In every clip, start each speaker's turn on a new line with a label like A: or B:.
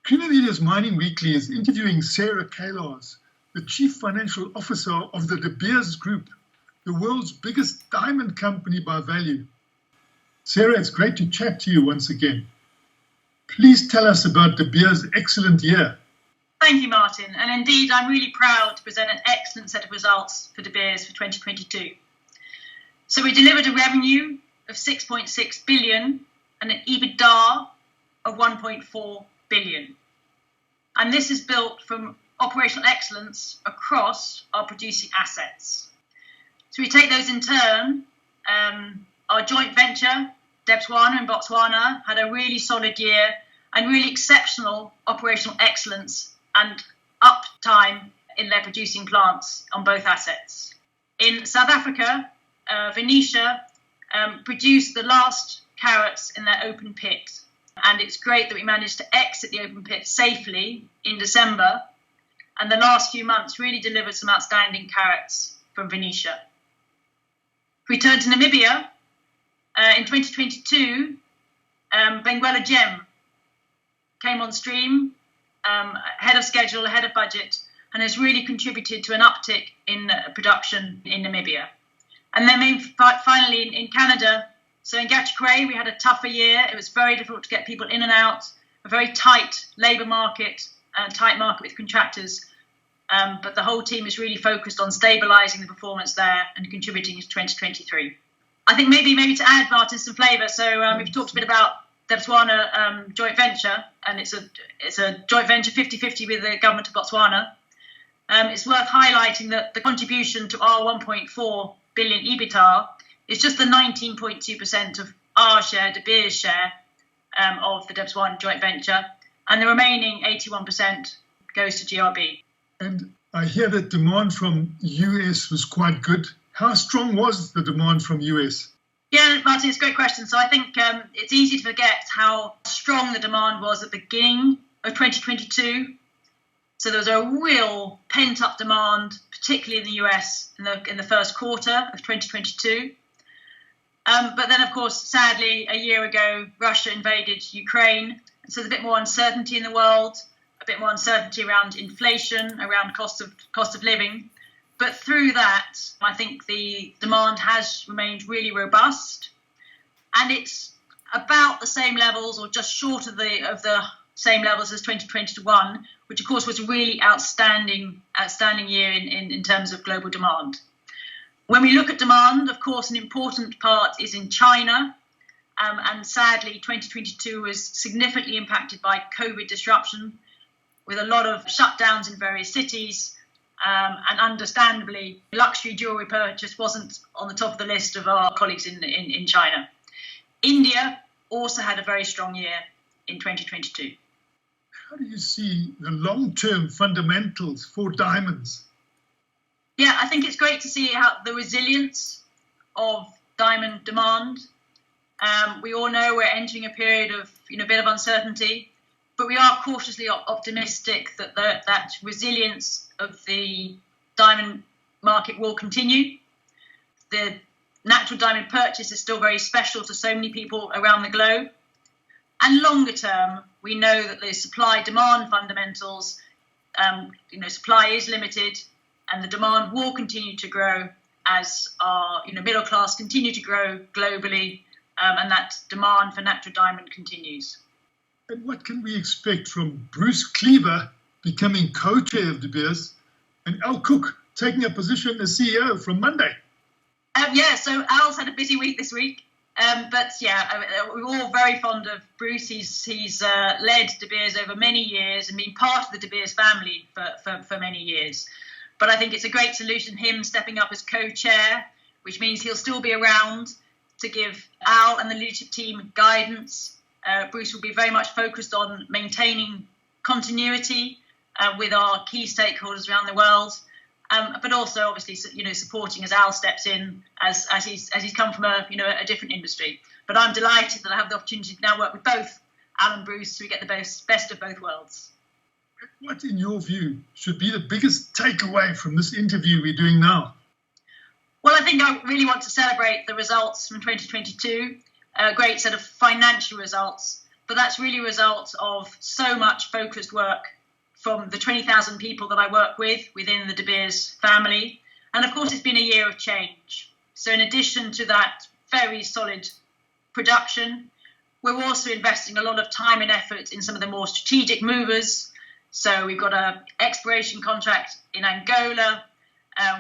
A: Cleaner Media's Mining Weekly is interviewing Sarah Kalars, the Chief Financial Officer of the De Beers Group, the world's biggest diamond company by value. Sarah, it's great to chat to you once again. Please tell us about De Beers' excellent year.
B: Thank you, Martin. And indeed, I'm really proud to present an excellent set of results for De Beers for 2022. So we delivered a revenue of 6.6 billion and an Ebitda of 1.4 billion. And this is built from operational excellence across our producing assets. So we take those in turn. Our joint venture, Debswana in Botswana, had a really solid year and really exceptional operational excellence and uptime in their producing plants on both assets. In South Africa, Venetia produced the last carats in their open pit. And it's great that we managed to exit the open pit safely in December. And the last few months really delivered some outstanding carats from Venetia. If we turn to Namibia, in 2022, Benguela Gem came on stream ahead of schedule, ahead of budget, and has really contributed to an uptick in production in Namibia. And then finally in Canada, so in Gachagua, we had a tougher year. It was very difficult to get people in and out, a very tight labour market, a tight market with contractors. But the whole team is really focused on stabilising the performance there and contributing to 2023. I think maybe to add, Martin, some flavour. So we've talked a bit about Debswana joint venture, and it's a joint venture 50-50 with the government of Botswana. It's worth highlighting that the contribution to our 1.4 billion EBITDA is just the 19.2% of our share, De Beers' share, of the Debswana joint venture, and the remaining 81% goes to GRB.
A: And I hear that demand from US was quite good. How strong was the demand from US?
B: Yeah, Martin, it's a great question. So I think it's easy to forget how strong the demand was at the beginning of 2022. So there was a real pent-up demand, particularly in the US in the first quarter of 2022. But then, of course, sadly, a year ago, Russia invaded Ukraine. And so there's a bit more uncertainty in the world, a bit more uncertainty around inflation, around cost of living. But through that, I think the demand has remained really robust. And it's about the same levels or just short of the same levels as 2021, which, of course, was a really outstanding year in terms of global demand. When we look at demand, of course, an important part is in China. And sadly, 2022 was significantly impacted by COVID disruption, with a lot of shutdowns in various cities. And understandably, luxury jewellery purchase wasn't on the top of the list of our colleagues in China. India also had a very strong year in 2022.
A: How do you see the long-term fundamentals for diamonds?
B: Yeah, I think it's great to see how the resilience of diamond demand. We all know we're entering a period of a bit of uncertainty, but we are cautiously optimistic that that resilience of the diamond market will continue. The natural diamond purchase is still very special to so many people around the globe. And longer term, we know that the supply-demand fundamentals, supply is limited, and the demand will continue to grow as our middle class continue to grow globally, and that demand for natural diamond continues.
A: And what can we expect from Bruce Cleaver becoming co-chair of De Beers and Al Cook taking a position as CEO from Monday?
B: So Al's had a busy week this week. We're all very fond of Bruce. He's led De Beers over many years and been part of the De Beers family for many years. But I think it's a great solution, him stepping up as co-chair, which means he'll still be around to give Al and the leadership team guidance. Bruce will be very much focused on maintaining continuity with our key stakeholders around the world, but also obviously supporting as Al steps in as he's come from a different industry. But I'm delighted that I have the opportunity to now work with both Al and Bruce so we get the best of both worlds.
A: What, in your view, should be the biggest takeaway from this interview we're doing now?
B: Well, I think I really want to celebrate the results from 2022, a great set of financial results, but that's really a result of so much focused work from the 20,000 people that I work with within the De Beers family. And of course, it's been a year of change. So in addition to that very solid production, we're also investing a lot of time and effort in some of the more strategic movers. So we've got an exploration contract in Angola.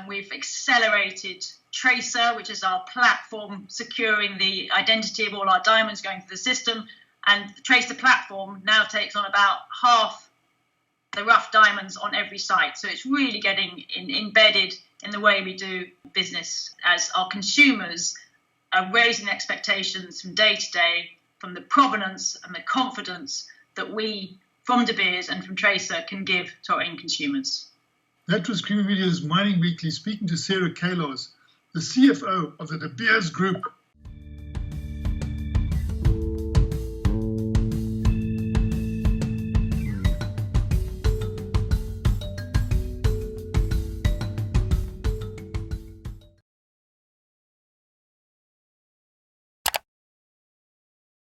B: We've accelerated Tracer, which is our platform securing the identity of all our diamonds going through the system. And the Tracer platform now takes on about half the rough diamonds on every site. So it's really getting embedded in the way we do business, as our consumers are raising expectations from day to day, from the provenance and the confidence that we, from De Beers and from Tracer, can give to our end consumers.
A: That was Creamy Media's Mining Weekly speaking to Sarah Kalos, the CFO of the De Beers Group.